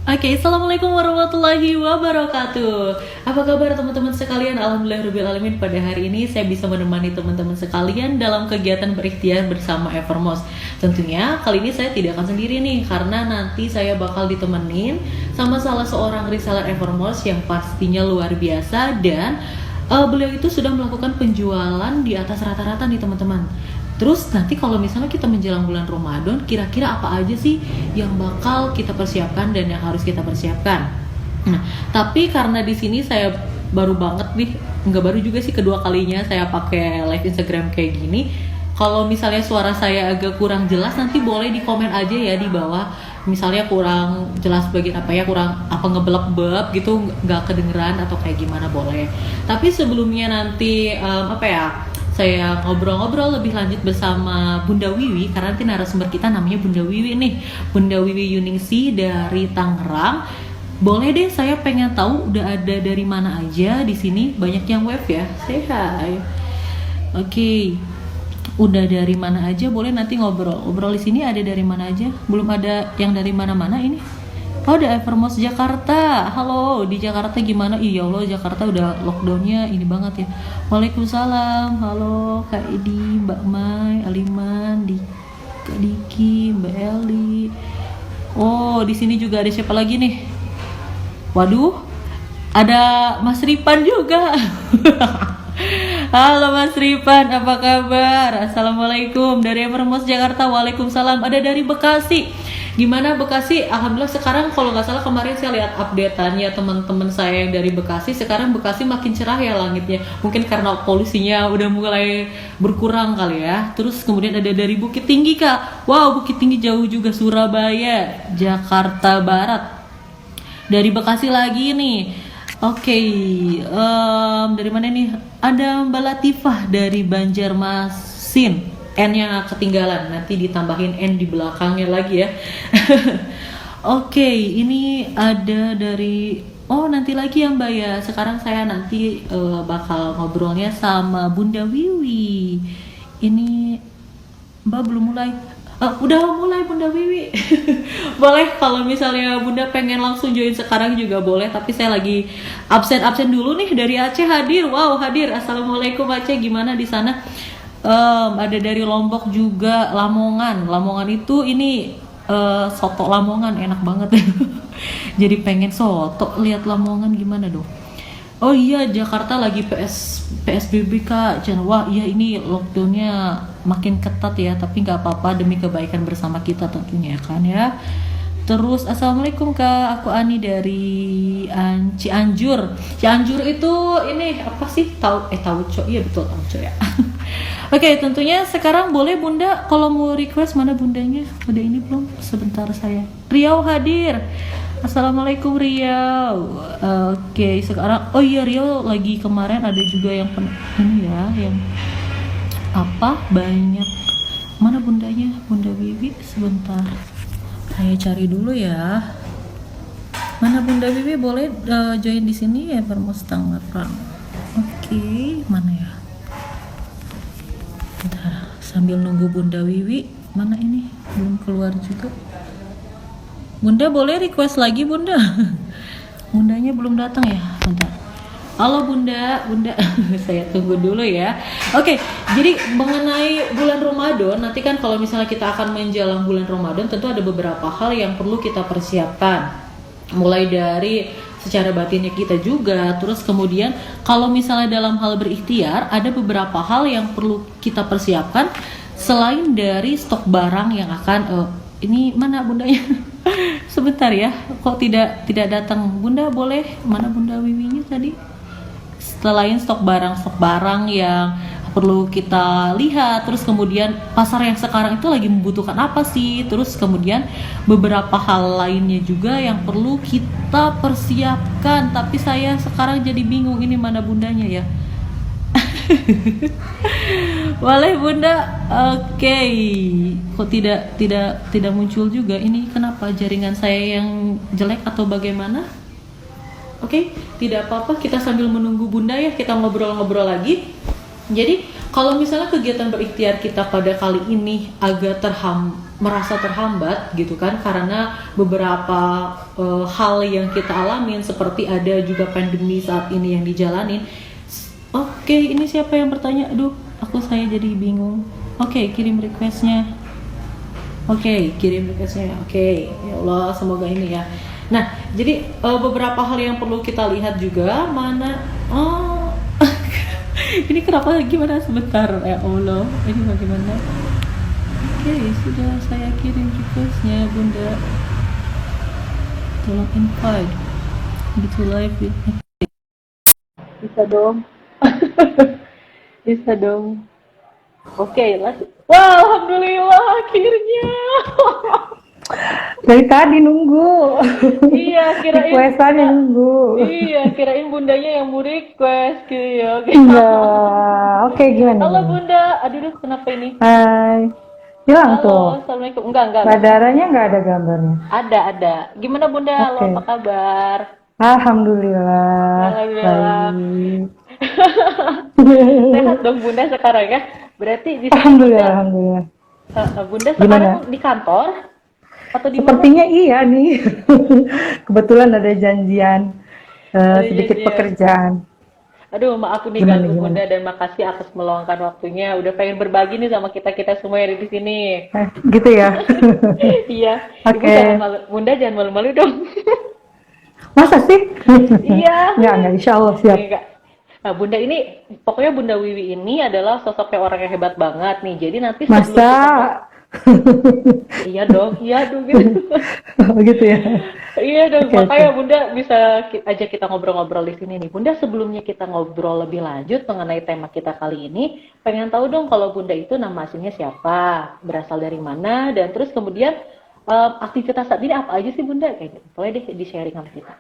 Oke, Assalamualaikum warahmatullahi wabarakatuh. Apa kabar teman-teman sekalian? Alhamdulillahirrahmanirrahim. Pada hari ini saya bisa menemani teman-teman sekalian dalam kegiatan berikhtiar bersama Evermos. Tentunya kali ini saya tidak akan sendiri nih, karena nanti saya bakal ditemenin sama salah seorang reseller Evermos yang pastinya luar biasa. Dan beliau itu sudah melakukan penjualan di atas rata-rata nih teman-teman. Terus nanti kalau misalnya kita menjelang bulan Ramadan, kira-kira apa aja sih yang bakal kita persiapkan dan yang harus kita persiapkan? Nah, tapi karena di sini saya baru banget nih, nggak baru juga sih, kedua kalinya saya pakai live Instagram kayak gini. Kalau misalnya suara saya agak kurang jelas, nanti boleh di komen aja ya di bawah. Misalnya kurang jelas bagian apa ya, kurang apa ngebelek-belek gitu, nggak kedengeran atau kayak gimana, boleh. Tapi sebelumnya nanti saya ngobrol-ngobrol lebih lanjut bersama Bunda Wiwi, karena nanti narasumber kita namanya Bunda Wiwi nih, Bunda Wiwi Yuningsi dari Tangerang. Boleh deh, saya pengen tahu udah ada dari mana aja di sini. Banyak yang web ya, say hi. Oke, udah dari mana aja, boleh nanti ngobrol di sini. Ada dari mana aja? Belum ada yang dari mana-mana ini. Oh, ada Evermos Jakarta. Halo, di Jakarta gimana? Iya Allah, Jakarta udah lockdownnya ini banget ya. Waalaikumsalam. Halo Kak Edi, Mbak Mai, Aliman, Kak Diki, Mbak Eli. Oh, di sini juga ada siapa lagi nih? Waduh, ada Mas Ripan juga. Halo Mas Ripan, apa kabar? Assalamualaikum dari Evermos Jakarta. Waalaikumsalam. Ada dari Bekasi. Gimana Bekasi? Alhamdulillah sekarang kalau nggak salah kemarin saya lihat updateannya teman-teman saya yang dari Bekasi. Sekarang Bekasi makin cerah ya langitnya. Mungkin karena polusinya udah mulai berkurang kali ya. Terus kemudian ada dari Bukit Tinggi Kak. Wow, Bukit Tinggi jauh juga, Surabaya, Jakarta Barat. Dari Bekasi lagi nih. Oke, dari mana nih? Ada Mbak Latifah dari Banjarmasin. N-nya ketinggalan, nanti ditambahin N di belakangnya lagi ya. Oke, ini ada dari nanti lagi ya Mbak ya. Sekarang saya nanti bakal ngobrolnya sama Bunda Wiwi. Ini Mbak belum mulai. Udah mulai Bunda Wiwi. Boleh kalau misalnya Bunda pengen langsung join sekarang juga boleh, tapi saya lagi absen dulu nih. Dari Aceh hadir. Wow, hadir. Assalamualaikum Aceh, gimana di sana? Ada dari Lombok juga, Lamongan itu ini soto Lamongan enak banget. Jadi pengen soto, lihat Lamongan gimana dong. Oh iya, Jakarta lagi PSBB Kak. Wah iya, ini lockdownnya makin ketat ya, tapi nggak apa-apa demi kebaikan bersama kita tentunya kan ya. Terus assalamualaikum Kak, aku Ani dari Cianjur. Cianjur itu ini apa sih? Tauco, iya betul Tauco ya. Oke, tentunya sekarang boleh Bunda kalau mau request, mana Bundanya? Udah ini belum? Sebentar saya. Riau hadir. Assalamualaikum Riau. Oke, sekarang oh iya Riau lagi, kemarin ada juga yang ini ya, yang apa banyak. Mana Bundanya? Bunda Wiwi sebentar. Saya cari dulu ya. Mana Bunda Wiwi, boleh join di sini ya, Evermos Tangerang. Oke, mana ya? Bentar, sambil nunggu Bunda Wiwi. Mana ini? Belum keluar juga. Bunda boleh request lagi Bunda. Bundanya belum datang ya. Bentar. Halo Bunda. Saya tunggu dulu ya. Oke, jadi mengenai bulan Ramadan, nanti kan kalau misalnya kita akan menjelang bulan Ramadan, tentu ada beberapa hal yang perlu kita persiapkan. Mulai dari secara batinnya kita juga, terus kemudian kalau misalnya dalam hal berikhtiar, ada beberapa hal yang perlu kita persiapkan selain dari stok barang yang akan ini mana Bundanya? Sebentar ya, kok tidak datang Bunda, boleh mana Bunda Wiwinya tadi? Selain stok barang yang perlu kita lihat, terus kemudian pasar yang sekarang itu lagi membutuhkan apa sih, terus kemudian beberapa hal lainnya juga yang perlu kita persiapkan. Tapi saya sekarang jadi bingung ini mana Bundanya ya. Boleh Bunda. Oke. Kok tidak muncul juga, ini kenapa jaringan saya yang jelek atau bagaimana? Oke, tidak apa-apa, kita sambil menunggu Bunda ya, kita ngobrol-ngobrol lagi. Jadi Kalau misalnya kegiatan berikhtiar kita pada kali ini agak merasa terhambat gitu kan karena beberapa hal yang kita alamin seperti ada juga pandemi saat ini yang dijalanin. Oke, ini siapa yang bertanya? Aduh, saya jadi bingung. Oke, kirim requestnya. Oke, kirim requestnya. Oke, ya Allah, semoga ini ya. Nah, jadi beberapa hal yang perlu kita lihat juga mana. Oh, ini kenapa gimana sebentar ya Allah? Ini bagaimana? Oke, sudah saya kirim requestnya, Bunda. Tolong invite gitu live ya. Bisa dong. Bisa dong. Oke, wah, alhamdulillah akhirnya. Dari tadi nunggu. Iya, kirain Requestannya nunggu. Iya, kirain bundanya yang mau request gitu ya. Enggak. Oke, gimana? Halo Bunda, aduh kenapa ini? Hai. Hilang Halo, tuh. Assalamualaikum. Enggak. Badaranya nggak ada gambarnya. Ada. Gimana Bunda? Halo, Oke. apa kabar? Alhamdulillah. Alhamdulillah. Baik. Sehat dong Bunda sekarang ya? Berarti di sini Alhamdulillah, alhamdulillah. Bunda Gimana? sekarang di kantor atau di mana? Sepertinya iya nih. Kebetulan ada janjian sedikit janjian. pekerjaan. Aduh, maaf nih Gimana, ganggu gimana? Bunda dan makasih atas meluangkan waktunya. Udah pengen berbagi nih sama kita semua yang ada di sini. Gitu ya. Iya. Ibu Oke. jangan malu, Bunda jangan malu-malu dong. Masa sih? Iya. Enggak, insya Allah siap. Enggak. Nah, Bunda ini, pokoknya Bunda Wiwi ini adalah sosoknya orang yang hebat banget nih. Jadi nanti sebelum Masa? iya dong gitu. Gitu ya. Iya dong, Oke, makanya oke. Bunda bisa aja kita ngobrol-ngobrol di sini nih. Bunda, sebelumnya kita ngobrol lebih lanjut mengenai tema kita kali ini, pengen tahu dong kalau Bunda itu nama aslinya siapa, berasal dari mana, dan terus kemudian aktivitas saat ini apa aja sih Bunda? Kayak gitu. Boleh deh di-sharing sama kita.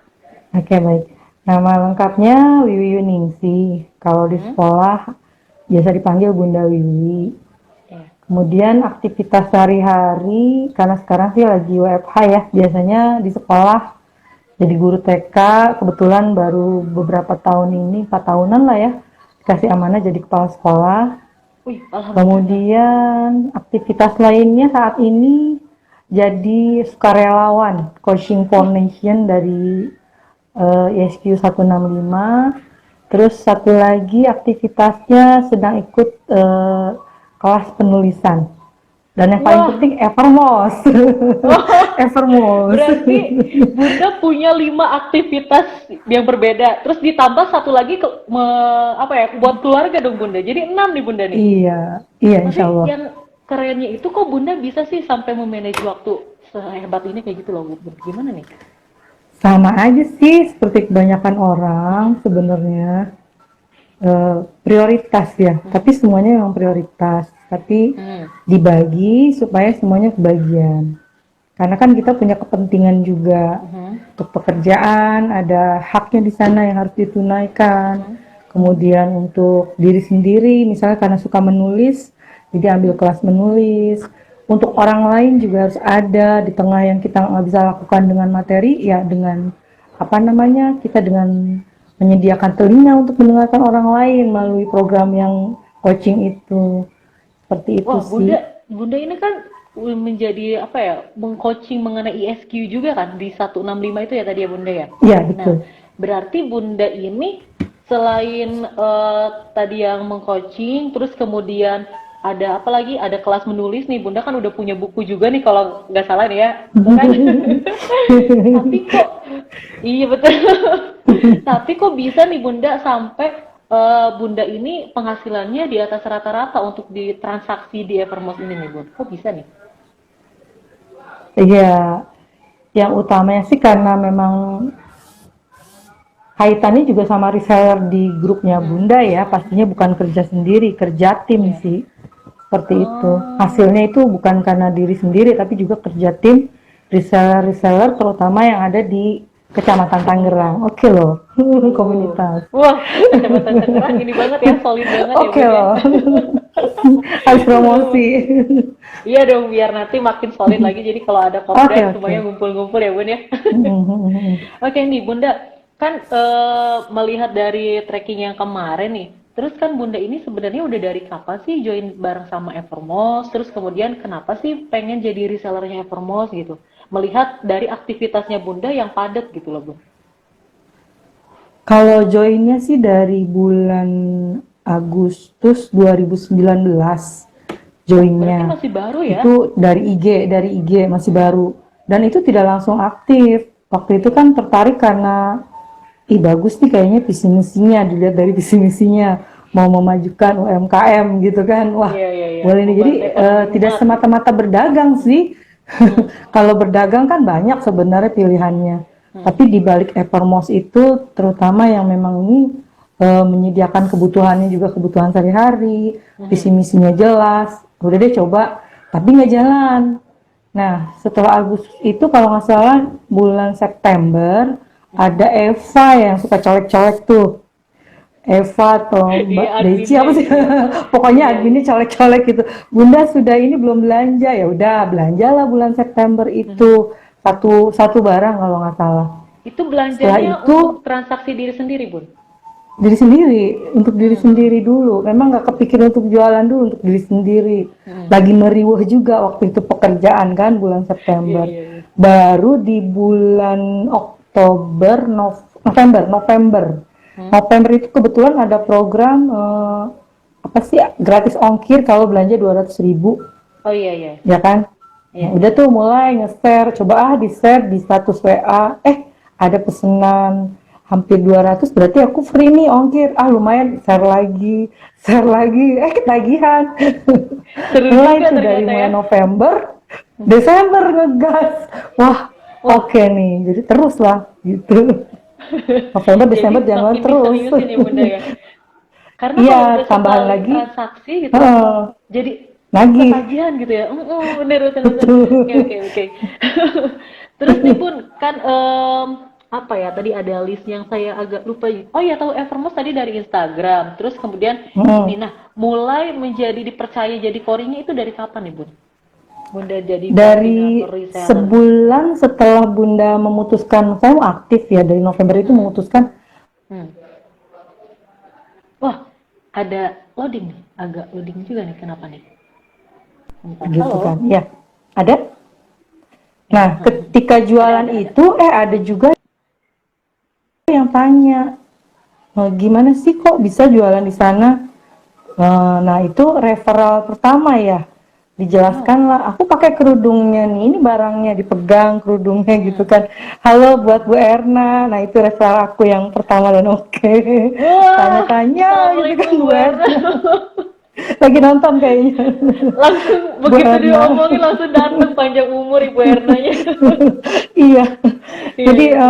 Oke, baik. Nama lengkapnya Wiwi Yuningsi. Kalau di sekolah biasa dipanggil Bunda Wiwi. Ya. Kemudian aktivitas sehari-hari, karena sekarang sih lagi WFH ya, biasanya di sekolah jadi guru TK. Kebetulan baru beberapa tahun ini, 4 tahunan lah ya, dikasih amanah jadi kepala sekolah. Wih, alhamdulillah. Kemudian aktivitas lainnya saat ini jadi sukarelawan Coaching Foundation dari ISQ 165. Terus satu lagi aktivitasnya sedang ikut kelas penulisan. Dan yang paling Wah. penting Evermost. Evermost. Berarti Bunda punya 5 aktivitas yang berbeda. Terus ditambah satu lagi buat keluarga dong Bunda. Jadi 6 nih Bunda nih. Iya, Tapi insya Allah. yang kerennya itu kok Bunda bisa sih sampai memanage waktu sehebat ini kayak gitu loh Bunda. Gimana nih? Sama aja sih seperti kebanyakan orang sebenarnya. Prioritas ya, tapi semuanya memang prioritas, tapi dibagi supaya semuanya kebagian. Karena kan kita punya kepentingan juga untuk pekerjaan, ada haknya di sana yang harus ditunaikan. Kemudian untuk diri sendiri, misalnya karena suka menulis, jadi ambil kelas menulis. Untuk orang lain juga harus ada di tengah yang kita nggak bisa lakukan dengan materi, ya dengan kita dengan menyediakan telinga untuk mendengarkan orang lain melalui program yang coaching itu. Seperti itu. Wah, sih. Bunda ini kan menjadi mengcoaching mengenai ISQ juga kan di 165 itu ya tadi ya Bunda ya? Iya, betul. Nah, berarti Bunda ini selain tadi yang mengcoaching, terus kemudian ada apa lagi? Ada kelas menulis nih, Bunda kan udah punya buku juga nih kalau nggak salah nih ya, bukan? Tapi kok, iya betul. Tapi kok bisa nih Bunda sampai Bunda ini penghasilannya di atas rata-rata untuk di transaksi di Evermost ini nih Bunda? Kok bisa nih? Iya, yang utamanya sih karena memang kaitannya juga sama reseller di grupnya Bunda ya, pastinya bukan kerja sendiri, kerja tim sih. Seperti itu. Hasilnya itu bukan karena diri sendiri, tapi juga kerja tim reseller-reseller terutama yang ada di Kecamatan Tangerang. Oke loh, komunitas. Wah, Kecamatan Tangerang ini banget ya, solid banget ya Oke Bun ya. loh, harus promosi. Iya dong, biar nanti makin solid lagi. Jadi kalau ada kopdar Oke. semuanya ngumpul-ngumpul ya Bun ya. Oke nih Bunda, kan melihat dari tracking yang kemarin nih, Terus kan Bunda ini sebenarnya udah dari kapan sih join bareng sama Evermost? Terus kemudian kenapa sih pengen jadi resellernya Evermost gitu? Melihat dari aktivitasnya Bunda yang padat gitu loh, Bun. Kalau joinnya sih dari bulan Agustus 2019 Berarti joinnya. masih baru ya? Itu dari IG masih baru. Dan itu tidak langsung aktif. Waktu itu kan tertarik karena bagus nih kayaknya visi misinya, dilihat dari visi misinya mau memajukan UMKM gitu kan. Wah, Iya, iya, iya. boleh nih. Jadi Membantu ekonomi tidak umat gitu. semata-mata berdagang sih. Kalau berdagang kan banyak sebenarnya pilihannya. Tapi di balik Evermost itu terutama yang memang ini menyediakan kebutuhannya juga kebutuhan sehari-hari, visi misinya jelas. Udah deh coba, tapi nggak jalan. Nah, setelah Agustus itu kalau nggak salah bulan September ada Eva yang suka colek-colek tuh. Eva atau Iya, Mbak Deci adminnya apa sih? itu ya. Pokoknya Iya, iya. adminnya colek-colek gitu. Bunda sudah ini belum belanja, ya udah belanjalah bulan September itu satu barang kalau nggak salah. Itu Setelah belanjanya itu untuk transaksi diri sendiri, Bun. diri sendiri, untuk diri Hmm. sendiri dulu. Memang nggak kepikir untuk jualan dulu, untuk diri sendiri. Hmm. Lagi meriuh juga waktu itu pekerjaan kan bulan Iya, September. iya, iya. Baru di bulan Oktober, November. November itu kebetulan ada program apa sih gratis ongkir kalau belanja 200.000, Oh iya, iya. ya kan? Iya. Nah, udah tuh mulai nge-share, coba di-share di status WA, ada pesanan hampir 200, berarti aku free nih ongkir. Lumayan, share lagi, ketagihan. Seru Mulai juga itu dari ternyata ya. mulai November, Desember ngegas. Wah, Wah, oke nih, jadi terus lah gitu. November, jadi Desember, Januari makin terus. diseriusin ya Bunda ya. Karena Iya, kalau udah tambahan sekali lagi, transaksi gitu, heeh, jadi nagih, ketagihan gitu ya. Bener, bener, bener. Oke, betul. oke, oke. Terus nih Bun, kan apa ya, tadi ada list yang saya agak lupa. Oh ya, tahu Evermost tadi dari Instagram. Terus kemudian ini, Hmm. nah, mulai menjadi dipercaya jadi korinya itu dari kapan nih Bun? Bunda jadi Dari koordinator reseller. sebulan setelah Bunda memutuskan, saya mau aktif ya, dari November itu Hmm, memutuskan hmm. Wah, ada loading nih, agak loading juga nih, kenapa nih? Bentar, gitu halo? kan. Ya, ada. Ya, Nah, ketika jualan ada. itu ada juga yang tanya, gimana sih kok bisa jualan di sana? Nah, itu referral pertama ya. Oh, Dijelaskan lah, aku pakai kerudungnya nih, ini barangnya dipegang kerudungnya gitu hmm. kan. Halo buat Bu Erna. Nah, itu referral aku yang pertama dan oke. Wah, Tanya-tanya gitu kan assalamualaikum Bu Bu Erna. Erna. Lagi nonton kayaknya. Langsung Bu begitu Erna. diomongin langsung dateng panjang umur Ibu Ernanya. Iya. Iya, Jadi iya, iya.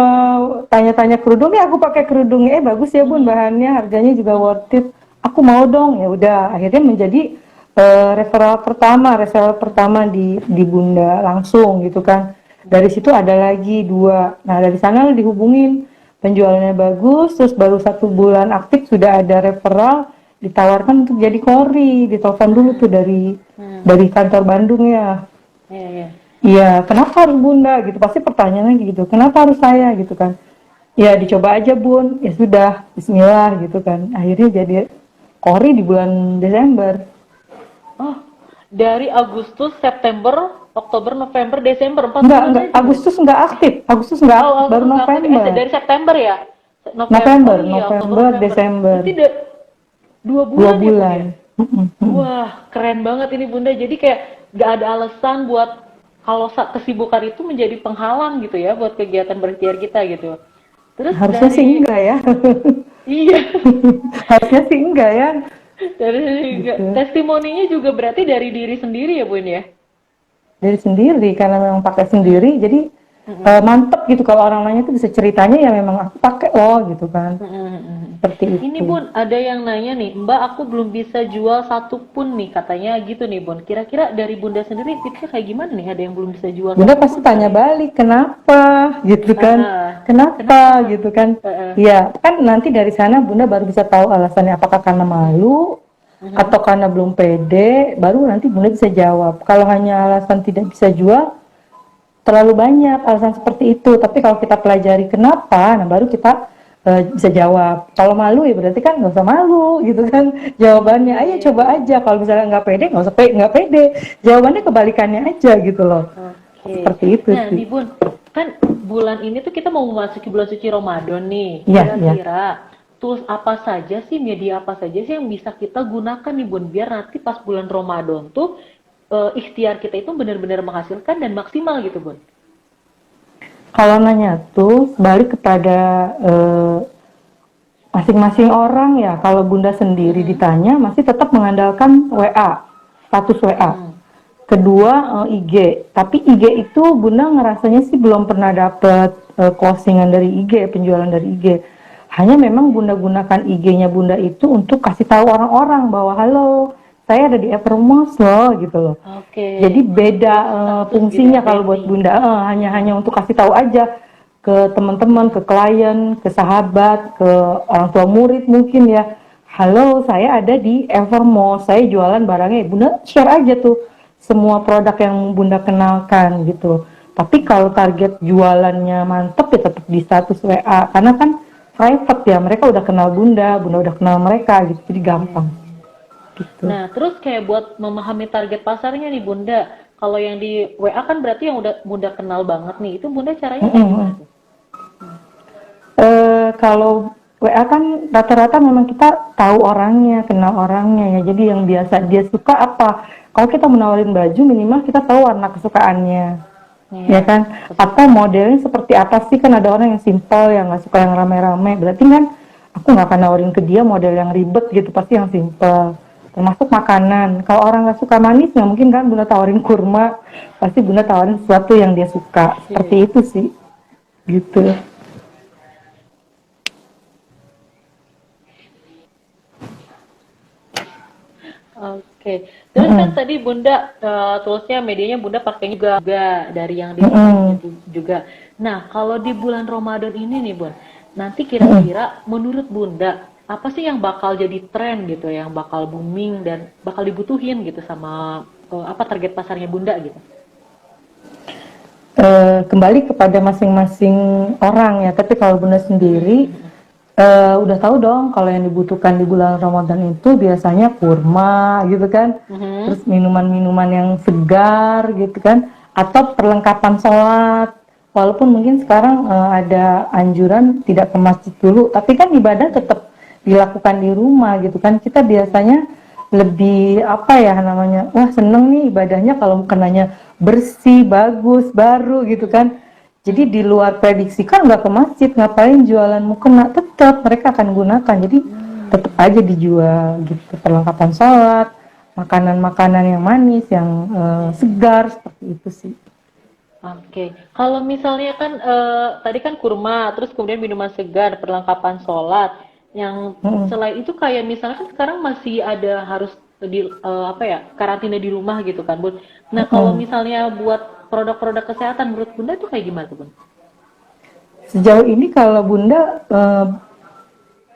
tanya-tanya kerudung, ya aku pakai kerudungnya, bagus ya Bun Mhm, bahannya, harganya juga mhm, worth it. Aku mau dong, ya udah. Akhirnya menjadi referral pertama di Bunda langsung gitu kan. Dari situ ada lagi dua. Nah dari sana dihubungin, penjualannya bagus, terus baru 1 bulan aktif sudah ada referral, ditawarkan untuk jadi kori, ditelepon dulu tuh mhm. dari kantor Bandung ya. Iya, iya. Iya, kenapa harus Bunda gitu? Pasti pertanyaannya gitu. Kenapa harus saya gitu kan? Ya dicoba aja Bun. Ya sudah, Bismillah gitu kan. Akhirnya jadi kori di bulan Desember. Oh, dari Agustus, September, Oktober, November, Desember, 4 bulan Enggak. aja dong. Agustus enggak Oh, aktif, baru Agustus nggak aktif. November. Dari September ya? November. Oh November, iya, Oktober, November, November. Desember. Berarti 2 bulan dua ya, Bun ya? bulan. Mm-mm. Wah, keren banget ini Bunda. Jadi kayak gak ada alasan buat kalau kesibukan itu menjadi penghalang gitu ya buat kegiatan berikhtiar kita gitu. Terus Harusnya sih dari enggak ya. iya, Harusnya sih enggak ya. dari Gitu. testimoninya juga berarti dari diri sendiri ya Bun ya. Dari sendiri karena memang pakai Hmm. sendiri, jadi Mm-mm. mantep gitu kalau orang nanya tuh bisa ceritanya ya memang aku pakai loh gitu kan. Mm-mm. Seperti Ini itu. Bun, ada yang nanya nih, Mbak aku belum bisa jual satu pun nih, katanya gitu nih Bun. Kira-kira dari Bunda sendiri tipsnya kayak gimana nih? Ada yang belum bisa jual Bunda satu pasti pun tanya katanya. balik, kenapa gitu kan? Kenapa? Kenapa gitu kan? Heeh. Ya, kan nanti dari sana Bunda baru bisa tahu alasannya, apakah karena malu atau karena belum pede, baru nanti Bunda bisa jawab. Kalau hanya alasan tidak bisa jual, terlalu banyak alasan seperti itu. Tapi kalau kita pelajari kenapa, nah baru kita bisa jawab. Kalau malu ya berarti kan nggak usah malu gitu kan jawabannya. Ayo coba aja. Kalau misalnya nggak pede nggak usah nggak pede. Jawabannya kebalikannya aja gitu loh. Oke. Seperti itu Nah, sih. nih Bun, kan bulan ini tuh kita mau memasuki bulan suci Ramadan nih. Iya, iya. Kira-kira tools apa saja sih, media apa saja sih yang bisa kita gunakan nih Bun, biar nanti pas bulan Ramadan tuh ikhtiar kita itu benar-benar menghasilkan dan maksimal gitu Bun. Kalau nanya tuh balik kepada masing-masing orang ya. Kalau Bunda sendiri ditanya masih tetap mengandalkan WA, status WA. Kedua IG, tapi IG itu Bunda ngerasanya sih belum pernah dapet closingan dari IG, penjualan dari IG. Hanya memang Bunda gunakan IG-nya Bunda itu untuk kasih tahu orang-orang bahwa halo, saya ada di Evermos loh gitu loh. Oke. Jadi beda Status fungsinya gitu ya, kalau buat branding. Bunda, hanya untuk kasih tahu aja ke teman-teman, ke klien, ke sahabat, ke orang tua murid mungkin ya. Halo, saya ada di Evermos, saya jualan barangnya. Bunda share aja tuh semua produk yang Bunda kenalkan gitu. Tapi kalau target jualannya mantep ya tetap di status WA, karena kan private ya, mereka udah kenal Bunda udah kenal mereka gitu, jadi gampang gitu. Nah, terus kayak buat memahami target pasarnya nih Bunda, kalau yang di WA kan berarti yang udah Bunda kenal banget nih, itu Bunda caranya kayak gimana tuh? Kalau WA kan rata-rata memang kita tahu orangnya, kenal orangnya ya. Jadi yang biasa dia suka apa? Kalau kita menawarin baju minimal kita tahu warna kesukaannya, ya kan? Atau modelnya seperti apa sih? Kan ada orang yang simple, yang nggak suka yang rame-rame. Berarti kan aku nggak akan nawarin ke dia model yang ribet gitu, pasti yang simple. Termasuk makanan. Kalau orang nggak suka manis, nggak mungkin kan Bunda tawarin kurma. Pasti Bunda tawarin sesuatu yang dia suka. Seperti itu sih, gitu. Oke, terus kan tadi Bunda toolsnya medianya Bunda pakai juga dari yang di juga. Nah, kalau di bulan Ramadan ini nih Bun, nanti kira-kira menurut Bunda apa sih yang bakal jadi tren gitu, yang bakal booming dan bakal dibutuhin gitu sama apa target pasarnya Bunda gitu? Kembali kepada masing-masing orang ya. Tapi kalau Bunda sendiri udah tahu dong kalau yang dibutuhkan di bulan Ramadan itu biasanya kurma gitu kan, terus minuman-minuman yang segar gitu kan, atau perlengkapan sholat. Walaupun mungkin sekarang ada anjuran tidak ke masjid dulu, tapi kan ibadah tetap dilakukan di rumah gitu kan. Kita biasanya lebih apa ya namanya, wah seneng nih ibadahnya kalau kenanya bersih, bagus, baru gitu kan. Jadi di luar prediksi kan nggak ke masjid, ngapain jualan mukena, tetap mereka akan gunakan. Jadi tetap aja dijual gitu, perlengkapan sholat, makanan-makanan yang manis, yang segar, seperti itu sih. Oke, kalau misalnya kan tadi kan kurma, terus kemudian minuman segar, perlengkapan sholat. Yang selain itu kayak misalnya kan sekarang masih ada harus di apa ya karantina di rumah gitu kan Bun. Nah kalau misalnya buat produk-produk kesehatan menurut Bunda itu kayak gimana tuh Bun? Sejauh ini kalau Bunda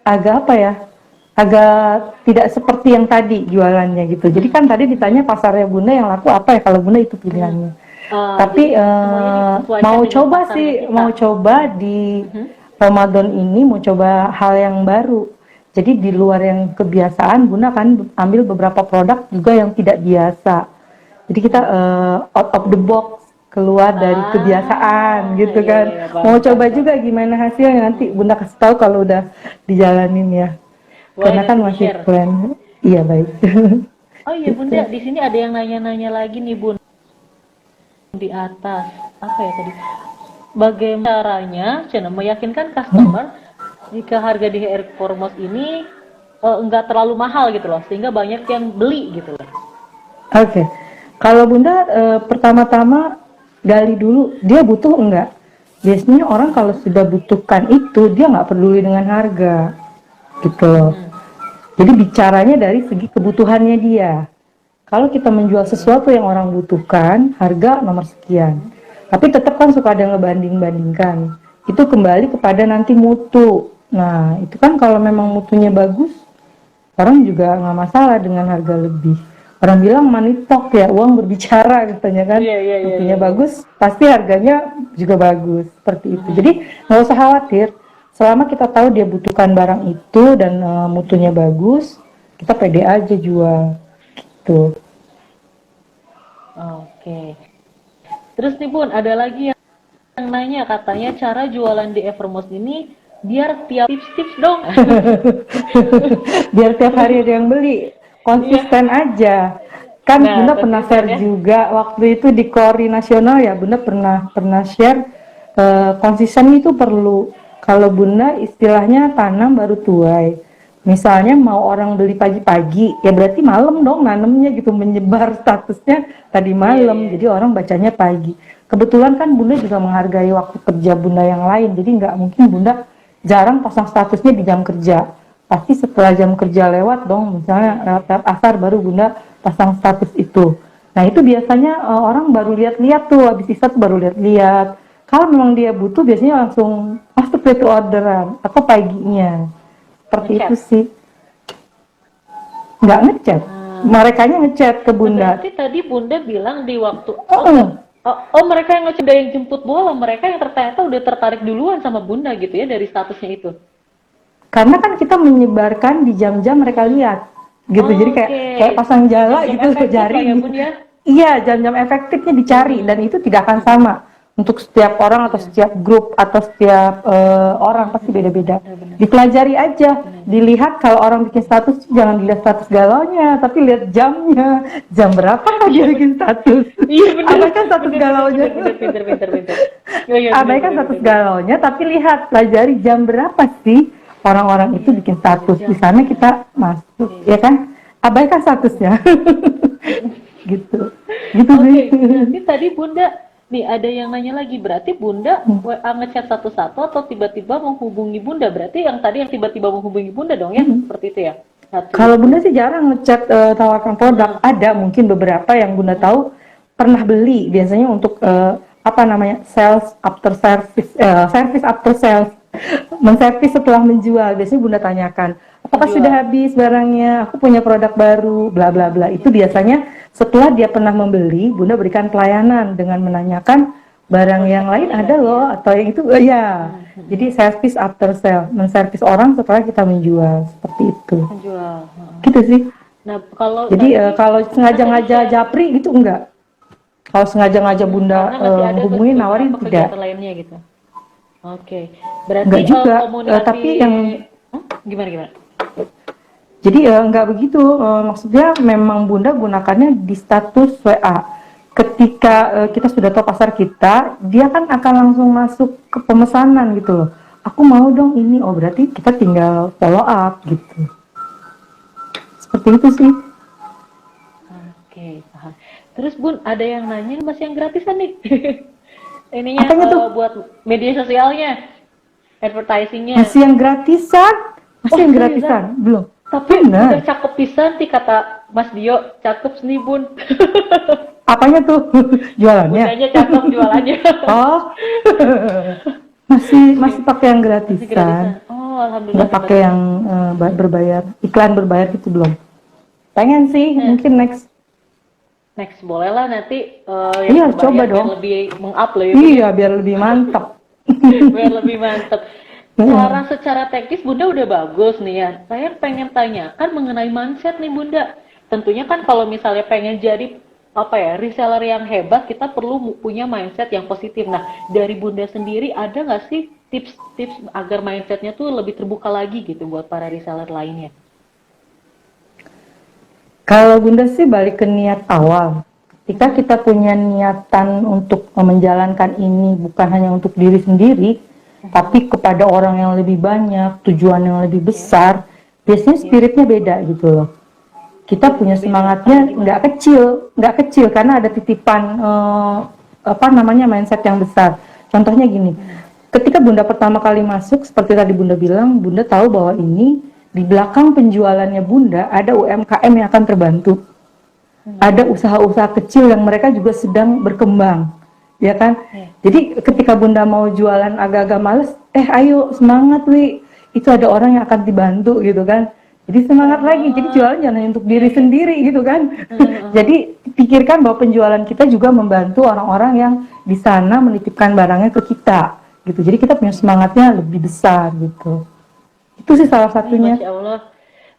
agak apa ya, agak tidak seperti yang tadi jualannya gitu. Jadi kan tadi ditanya pasarnya Bunda yang laku apa ya, kalau Bunda itu pilihannya. Tapi mau coba sih, mau coba di Ramadan ini mau coba hal yang baru. Jadi di luar yang kebiasaan, Bunda akan ambil beberapa produk juga yang tidak biasa. Jadi kita out of the box, keluar dari kebiasaan gitu kan. Mau coba juga gimana hasilnya, nanti Bunda kasih tahu kalau udah dijalanin ya. Karena kan masih plan. Iya baik. Oh iya Bunda, di sini ada yang nanya-nanya lagi nih Bun. Di atas apa ya tadi? Bagaimana caranya Cina meyakinkan customer jika harga di Evermos ini enggak terlalu mahal gitu loh, sehingga banyak yang beli gitu loh. Oke. Kalau Bunda pertama-tama gali dulu dia butuh enggak. Biasanya orang kalau sudah butuhkan itu dia nggak peduli dengan harga gitu loh. Jadi bicaranya dari segi kebutuhannya dia. Kalau kita menjual sesuatu yang orang butuhkan, harga nomor sekian. Tapi tetap kan suka ada ngebanding-bandingkan. Itu kembali kepada nanti mutu. Nah, itu kan kalau memang mutunya bagus, orang juga nggak masalah dengan harga lebih. Orang bilang money talk ya, uang berbicara katanya kan. Mutunya bagus, pasti harganya juga bagus. Seperti itu. Jadi nggak usah khawatir. selama kita tahu dia butuhkan barang itu dan mutunya bagus, kita pede aja jual gitu. Oke. Terus nih Bun, ada lagi yang nanya katanya cara jualan di Evermost ini biar tiap tips-tips dong. Biar tiap hari ada yang beli, konsisten aja. Kan Nah, Bunda pernah konsisten share ya. juga waktu itu di Kori Nasional ya, Bunda pernah share konsisten itu perlu. Kalau Bunda istilahnya tanam baru tuai. Misalnya mau orang beli pagi-pagi, ya berarti malam dong nanemnya gitu, menyebar statusnya tadi malam. Iya. Jadi orang bacanya pagi. Kebetulan kan Bunda juga menghargai waktu kerja Bunda yang lain, jadi nggak mungkin Bunda jarang pasang statusnya di jam kerja. Pasti setelah jam kerja lewat dong, misalnya lewat asar baru Bunda pasang status itu. Nah itu biasanya orang baru lihat-lihat tuh, habis isya tuh baru lihat-lihat. Kalau memang dia butuh biasanya langsung masuk itu orderan atau paginya. Seperti Ngechat. itu sih. Nggak ngechat. Merekanya ngechat ke Bunda. Berarti tadi Bunda bilang di waktu Heeh. mereka yang ngechat yang jemput bola, mereka yang ternyata udah tertarik duluan sama Bunda gitu ya dari statusnya itu. Karena kan kita menyebarkan di jam-jam mereka lihat gitu. Jadi kayak pasang jala Jam gitu ke efektif jari lah ya gitu. Bun ya. Iya, jam-jam efektifnya dicari dan itu tidak akan sama untuk setiap orang atau setiap grup atau setiap orang, pasti beda-beda. Dipelajari aja, dilihat. Kalau orang bikin status jangan dilihat status galaunya, tapi lihat jamnya, jam berapa dia bikin status. Iya benar. Abaikan status galaunya. Pinter. Oh, iya, Abaikan status galaunya, tapi lihat, pelajari jam berapa sih orang-orang itu bikin status. Di sana kita masuk, ya kan? Abaikan statusnya. gitu Oke, sih. berarti tadi Bunda nih ada yang nanya lagi, berarti Bunda ngechat satu-satu atau tiba-tiba menghubungi Bunda? Berarti yang tadi yang tiba-tiba menghubungi Bunda dong ya, seperti itu ya? Kalau Bunda sih jarang ngechat tawarkan produk. Ada mungkin beberapa yang Bunda tahu pernah beli, biasanya untuk apa namanya, sales after service, service after sales, menservis setelah menjual. Biasanya Bunda tanyakan, apakah sudah habis barangnya, aku punya produk baru, bla bla bla. Itu biasanya setelah dia pernah membeli, Bunda berikan pelayanan dengan menanyakan barang yang lain ada loh, atau yang itu ya. Jadi service after sale, menservis orang setelah kita menjual, seperti itu. Menjual. Gitu sih. Nah, kalau Jadi kalau sengaja-ngaja japri gitu enggak. Kalau sengaja-ngaja Bunda hubungin nawarin tidak. kegiatan lainnya gitu. Oke. Berarti Enggak juga, komunikasi tapi yang gimana? jadi enggak begitu, maksudnya memang Bunda gunakannya di status WA. Ketika kita sudah tahu pasar kita, dia kan akan langsung masuk ke pemesanan gitu loh. Aku mau dong ini, oh berarti kita tinggal follow up gitu. Seperti itu sih. Oke, paham. Terus Bun, ada yang nanya masih yang gratisan nih. Ininya Apanya tuh? buat media sosialnya, advertisingnya. Masih yang gratisan? Masih yang seriusan? gratisan? Belum. Tapi Benar. udah cakep pisan sih kata Mas Dio, cakep nih Bun. Apanya tuh? Jualannya? Bundanya cakep jualannya. Oh. masih pakai yang Masih gratisan. gratisan. Oh, alhamdulillah. Nggak pakai yang berbayar, iklan berbayar gitu belum. Pengen sih, mungkin next. Next boleh lah nanti Iya, yang coba berbayar dong. biar lebih meng-up lah ya. Iya, biar lebih mantap. Biar lebih mantep. Secara teknis Bunda udah bagus nih ya. Saya pengen tanyakan mengenai mindset nih Bunda. Tentunya kan kalau misalnya pengen jadi reseller yang hebat, kita perlu punya mindset yang positif. Nah, dari Bunda sendiri ada nggak sih tips-tips agar mindsetnya tuh lebih terbuka lagi gitu buat para reseller lainnya? Kalau Bunda sih balik ke niat awal. Ketika kita punya niatan untuk menjalankan ini bukan hanya untuk diri sendiri, tapi kepada orang yang lebih banyak, tujuan yang lebih besar, biasanya spiritnya beda gitu loh. Kita punya semangatnya nggak kecil karena ada titipan mindset yang besar. Contohnya gini, ketika Bunda pertama kali masuk, seperti tadi Bunda bilang, Bunda tahu bahwa ini di belakang penjualannya Bunda ada UMKM yang akan terbantu. Ada usaha-usaha kecil yang mereka juga sedang berkembang, ya kan? Jadi ketika Bunda mau jualan agak-agak males, ayo semangat Wi, itu ada orang yang akan dibantu gitu kan. Jadi semangat lagi, jadi jualan jangan hanya untuk diri sendiri gitu kan. Jadi pikirkan bahwa penjualan kita juga membantu orang-orang yang di sana menitipkan barangnya ke kita. gitu. Jadi kita punya semangatnya lebih besar gitu. Itu sih salah satunya. Masya Allah.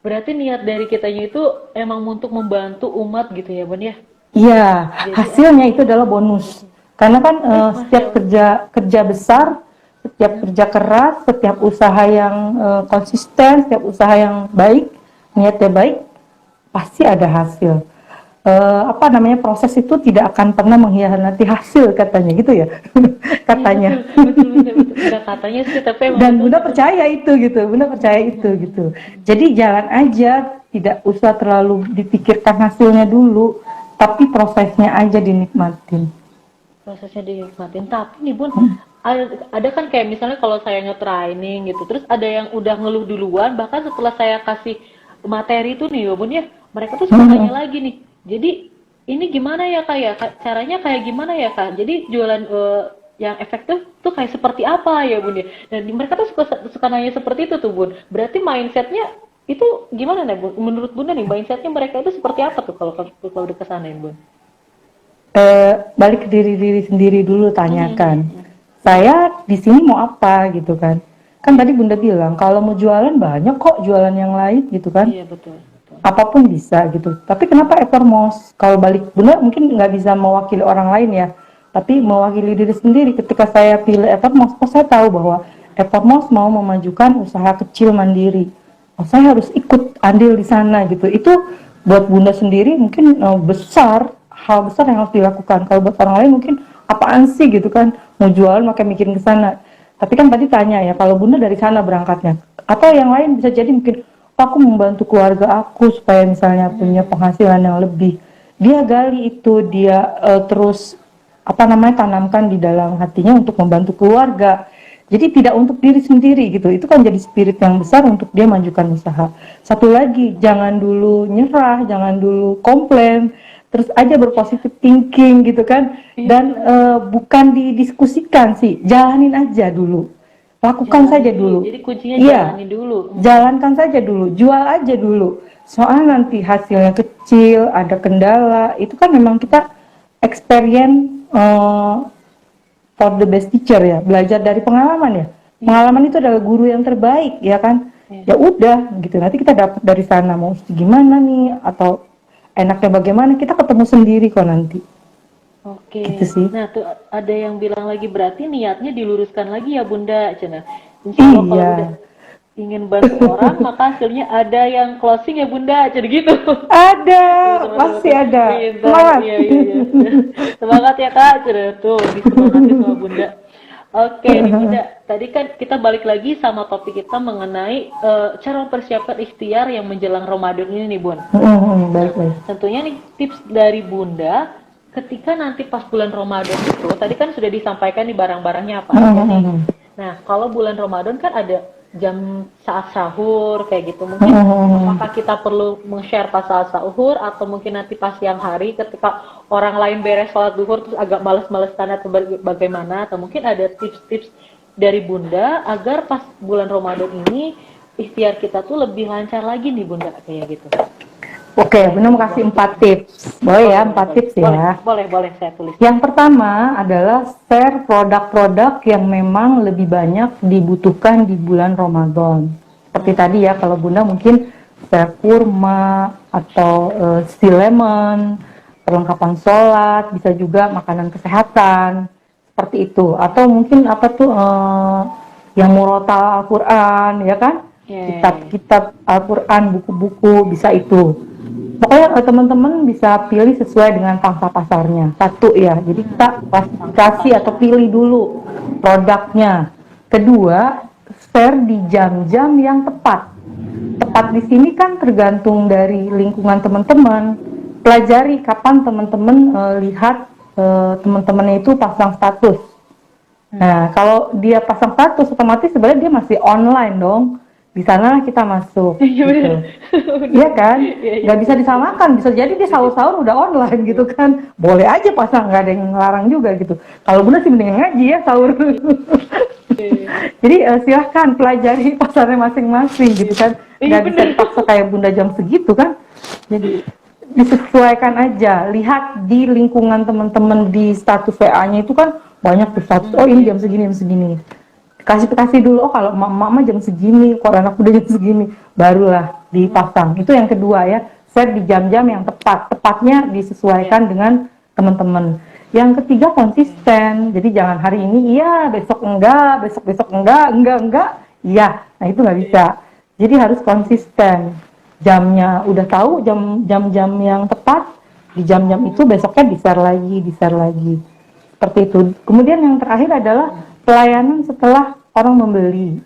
Berarti niat dari kitanya itu emang untuk membantu umat gitu ya Bun ya? Iya, Jadi hasilnya itu adalah bonus. Karena kan Masya setiap Allah. kerja kerja besar, setiap kerja keras, setiap usaha yang konsisten, setiap usaha yang baik, niatnya baik, pasti ada hasil. Apa namanya, proses itu tidak akan pernah mengkhianati hasil katanya gitu ya. Iya Katanya. betul, betul, betul. Enggak katanya sih, tapi emang Dan betul Bunda gitu. percaya itu gitu, Bunda percaya itu gitu. Jadi jalan aja, tidak usah terlalu dipikirkan hasilnya dulu, tapi prosesnya aja dinikmatin. Prosesnya dinikmatin. Tapi nih Bun, ada kan kayak misalnya kalau saya nge-training gitu, terus ada yang udah ngeluh duluan, bahkan setelah saya kasih materi itu nih ya Bun ya, mereka tuh suka tanya lagi nih. Jadi ini gimana ya Kak ya? Caranya kayak gimana ya Kak? Jadi jualan yang efektif tuh kayak seperti apa ya Bun ya? Dan mereka tuh suka nanya seperti itu tuh Bun. Berarti mindsetnya itu gimana nih Bun? Menurut Bunda nih, mindsetnya mereka itu seperti apa tuh kalau udah kesanain Bun? Balik ke diri sendiri dulu, tanyakan. Mhm. Saya di sini mau apa gitu kan? Kan tadi Bunda bilang kalau mau jualan banyak kok jualan yang lain gitu kan? Iya betul, betul. Apapun bisa gitu. Tapi kenapa Evermos? Kalau balik Bunda mungkin nggak bisa mewakili orang lain ya, tapi mewakili diri sendiri. Ketika saya pilih Evermos, oh saya tahu bahwa Evermos mau memajukan usaha kecil mandiri. Oh saya harus ikut andil di sana gitu. Itu buat Bunda sendiri mungkin hal besar yang harus dilakukan. Kalau buat orang lain mungkin apaan sih gitu kan, mau jualan makanya mikirin ke sana. Tapi kan tadi tanya ya, kalau Bunda dari sana berangkatnya, atau yang lain bisa jadi mungkin aku membantu keluarga aku supaya misalnya punya penghasilan yang lebih. Dia gali itu, dia terus apa namanya, tanamkan di dalam hatinya untuk membantu keluarga. Jadi tidak untuk diri sendiri gitu. Itu kan jadi spirit yang besar untuk dia majukan usaha. Satu lagi, jangan dulu nyerah, jangan dulu komplain, terus aja berpositif thinking gitu kan. Dan bukan didiskusikan sih, jalanin aja dulu. Lakukan Jalani saja dulu. dulu. Jadi kuncinya Iya, jalani dulu. jalankan saja dulu, jual aja dulu. Soal nanti hasilnya kecil, ada kendala, itu kan memang kita experience for the best teacher ya, belajar dari pengalaman ya. Pengalaman itu adalah guru yang terbaik ya kan. Iya. Ya udah gitu, nanti kita dapat dari sana mau gimana nih atau enaknya bagaimana, kita ketemu sendiri kok nanti. Oke. Gitu sih. Nah, tuh ada yang bilang lagi berarti niatnya diluruskan lagi ya Bunda, Cina. Insya Allah kalau udah Iya. ingin bantu orang, maka hasilnya ada yang closing ya Bunda, jadi gitu. Ada, Betul, betul, pasti betul. ada. Pintar. Semangat. Iya, iya, iya. Semangat ya Kak, Cina. Tuh, disemangati sama Bunda. Oke, nih Bunda. Tadi kan kita balik lagi sama topik kita mengenai cara mempersiapkan ikhtiar yang menjelang Ramadan ini nih Bun. Baik. Tentunya nih tips dari Bunda ketika nanti pas bulan Ramadan itu, tadi kan sudah disampaikan nih barang-barangnya apa aja nih. Nah, kalau bulan Ramadan kan ada jam saat sahur kayak gitu. Mungkin apakah kita perlu meng-share pas saat sahur atau mungkin nanti pas siang hari ketika orang lain beres sholat duhur terus agak males-malesan atau bagaimana, atau mungkin ada tips-tips dari Bunda agar pas bulan Ramadan ini ikhtiar kita tuh lebih lancar lagi nih Bunda kayak gitu. Oke, Bunda mau kasih 4 tips. Boleh ya, 4 tips ya. Boleh, saya tulis. Yang pertama adalah share produk-produk yang memang lebih banyak dibutuhkan di bulan Ramadan. Seperti tadi ya, kalau Bunda mungkin share kurma atau sea lemon, perlengkapan sholat, bisa juga makanan kesehatan, seperti itu. Atau mungkin apa tuh yang murotal Al-Quran, ya kan? Kitab-kitab Al-Quran, buku-buku, bisa itu. Pokoknya teman-teman bisa pilih sesuai dengan pangsa pasarnya. Satu ya, jadi kita klasifikasi atau pilih dulu produknya. Kedua, share di jam-jam yang tepat. Tepat di sini kan tergantung dari lingkungan teman-teman. Pelajari kapan teman-teman lihat teman-temannya itu pasang status. Nah, kalau dia pasang status, otomatis sebenarnya dia masih online dong. Di sana kita masuk gitu. Iya kan? Nggak bisa disamakan, bisa jadi dia sahur-sahur udah online gitu kan. Boleh aja pasang, nggak ada yang ngelarang juga gitu. Kalau Bunda sih mending ngaji ya sahur. Jadi silahkan pelajari pasarnya masing-masing gitu kan. Nggak bisa dipaksa kayak Bunda jam segitu kan. Jadi disesuaikan aja. Lihat di lingkungan teman-teman di status WA-nya itu kan banyak tuh status, oh ini jam segini. Kasih dulu, oh kalau emak jam segini, kalau anak udah jam segini, barulah dipasang. Itu yang kedua ya, set di jam-jam yang tepatnya disesuaikan dengan teman-teman. Yang ketiga konsisten, jadi jangan hari ini iya, besok enggak, besok enggak, iya. Nah itu nggak bisa. Jadi harus konsisten. Jamnya udah tahu jam-jam yang tepat, di jam-jam itu besoknya di-share lagi. Seperti itu. Kemudian yang terakhir adalah pelayanan setelah orang membeli.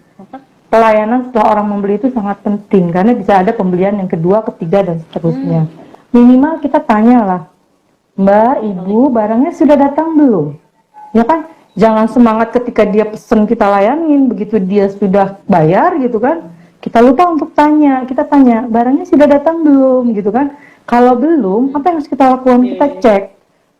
Pelayanan setelah orang membeli itu sangat penting karena bisa ada pembelian yang kedua, ketiga dan seterusnya. Minimal kita tanyalah, Mbak, Ibu, barangnya sudah datang belum? Ya kan? Jangan semangat ketika dia pesen kita layanin, begitu dia sudah bayar gitu kan? Kita lupa untuk tanya, kita tanya, barangnya sudah datang belum gitu kan? Kalau belum, apa yang harus kita lakukan? Kita cek.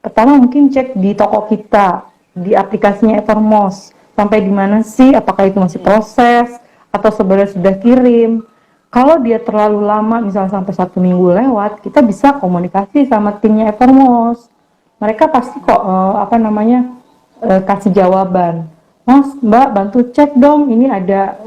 Pertama mungkin cek di toko kita, di aplikasinya Evermost, sampai di mana sih, apakah itu masih proses, atau sebenarnya sudah kirim. Kalau dia terlalu lama, misalnya sampai 1 minggu lewat, kita bisa komunikasi sama timnya Evermost. Mereka pasti kok, kasih jawaban. Mas, Mbak, bantu cek dong, ini ada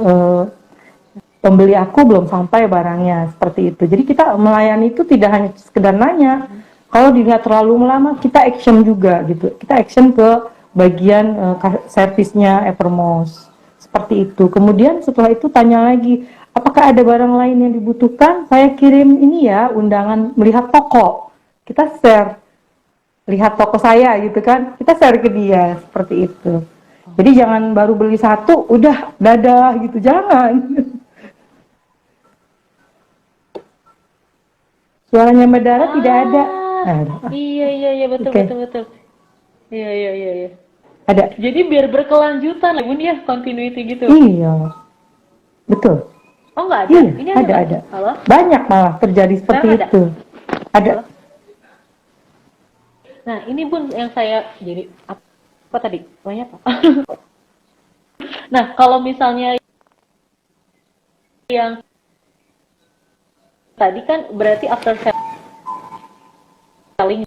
pembeli aku belum sampai barangnya, seperti itu. Jadi kita melayani itu tidak hanya sekedar nanya. Kalau dilihat terlalu lama, kita action juga gitu. Kita action ke bagian servisnya Evermost. Seperti itu. Kemudian setelah itu tanya lagi, apakah ada barang lain yang dibutuhkan? Saya kirim ini ya, undangan melihat toko. Kita share, lihat toko saya gitu kan. Kita share ke dia, seperti itu. Jadi jangan baru beli satu, udah dadah gitu, jangan. Suaranya Mbak Dara tidak ada. Iya, betul, Oke. betul. Iya. Ada. Jadi biar berkelanjutan lah Bun ya, continuity gitu. Iya. Betul. Oh nggak ada? Iya, Ini ada. nggak? Halo? Banyak malah terjadi seperti Sekarang ada? itu. Ada. Halo? Nah ini Bun yang saya jadi apa tadi? Banyak apa? Nah kalau misalnya yang tadi kan berarti after selling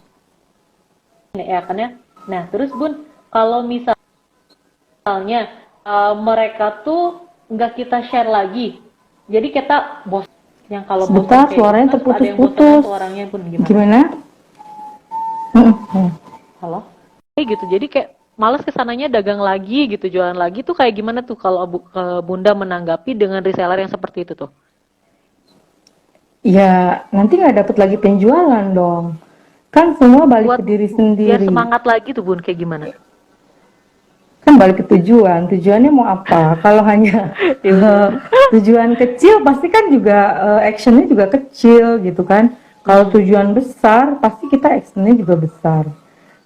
ya kan ya. Nah terus Bun, kalau misalnya mereka tuh nggak kita share lagi, jadi kita bos yang kalau bosan Sebentar, kayak suaranya gitu kan, ada yang bosan terputus-putus. tuh orangnya Bun gimana? Gimana? Halo? Kayak gitu, jadi kayak males kesananya dagang lagi gitu, jualan lagi tuh kayak gimana tuh kalau Bunda menanggapi dengan reseller yang seperti itu tuh? Ya, nanti nggak dapat lagi penjualan dong. Kan semua balik Buat ke diri biar sendiri. semangat lagi tuh Bun, kayak gimana? Kan balik ke tujuan. Tujuannya mau apa? Kalau hanya tujuan kecil, pasti kan juga actionnya juga kecil gitu kan. Kalau tujuan besar, pasti kita actionnya juga besar.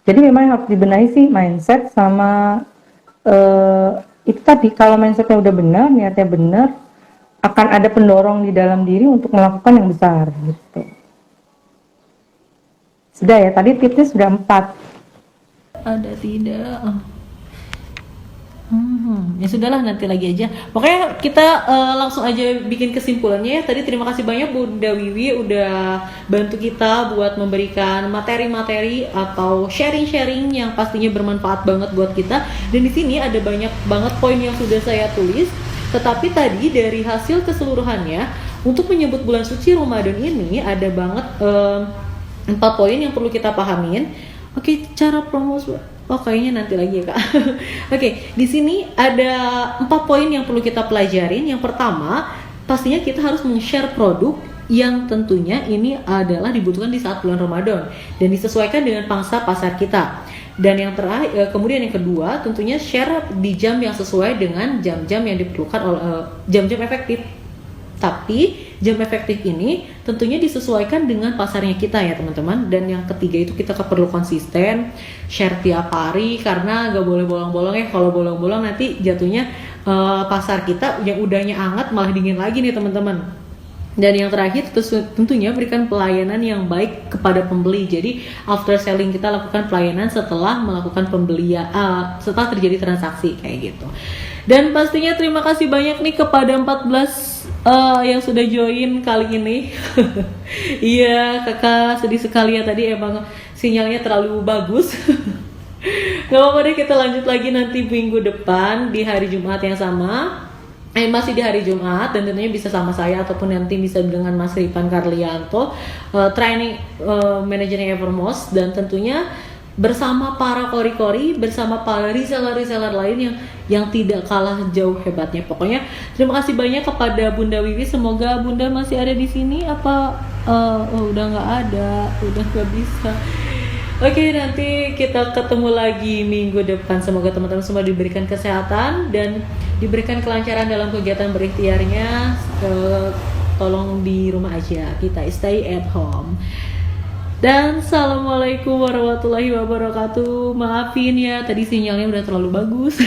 Jadi memang yang harus dibenahi sih mindset sama itu tadi. Kalau mindsetnya udah benar, niatnya benar, akan ada pendorong di dalam diri untuk melakukan yang besar gitu. Sudah ya, tadi tipsnya sudah 4. Ada tidak? Ya sudahlah nanti lagi aja. Pokoknya kita langsung aja bikin kesimpulannya ya. Tadi terima kasih banyak Bunda Wiwi udah bantu kita buat memberikan materi-materi atau sharing-sharing yang pastinya bermanfaat banget buat kita. Dan di sini ada banyak banget poin yang sudah saya tulis. Tetapi tadi dari hasil keseluruhannya untuk menyebut bulan suci Ramadan ini ada banget 4 poin yang perlu kita pahamin. Oke, cara promosi. Oh, kayaknya nanti lagi ya, Kak. Oke, di sini ada 4 poin yang perlu kita pelajarin. Yang pertama, pastinya kita harus men-share produk yang tentunya ini adalah dibutuhkan di saat bulan Ramadan dan disesuaikan dengan pangsa pasar kita. Dan yang terakhir, kemudian yang kedua, tentunya share di jam yang sesuai dengan jam-jam yang diperlukan oleh jam-jam efektif. Tapi jam efektif ini tentunya disesuaikan dengan pasarnya kita ya teman-teman. Dan yang ketiga itu kita perlu konsisten, share tiap hari karena gak boleh bolong-bolong ya. Kalau bolong-bolong nanti jatuhnya pasar kita yang udahnya hangat malah dingin lagi nih teman-teman. Dan yang terakhir tentunya berikan pelayanan yang baik kepada pembeli. Jadi after selling kita lakukan pelayanan setelah melakukan pembelian, setelah terjadi transaksi kayak gitu. Dan pastinya terima kasih banyak nih kepada 14 yang sudah join kali ini. Iya, kakak sedih sekali ya, tadi emang sinyalnya terlalu bagus. Gak apa-apa deh, kita lanjut lagi nanti minggu depan di hari Jumat yang sama. Masih di hari Jumat, dan tentunya bisa sama saya ataupun nanti bisa dengan Mas Ripan Karlianto, training manajernya Evermost, dan tentunya bersama para kori-kori, bersama para reseller-reseller lain yang tidak kalah jauh hebatnya. Pokoknya terima kasih banyak kepada Bunda Wiwi. Semoga Bunda masih ada di sini. Apa udah nggak ada, udah nggak bisa. Oke, nanti kita ketemu lagi minggu depan. Semoga teman-teman semua diberikan kesehatan dan diberikan kelancaran dalam kegiatan berikhtiarnya. Tolong di rumah aja, kita stay at home. Dan assalamualaikum warahmatullahi wabarakatuh. Maafin ya, tadi sinyalnya udah terlalu bagus.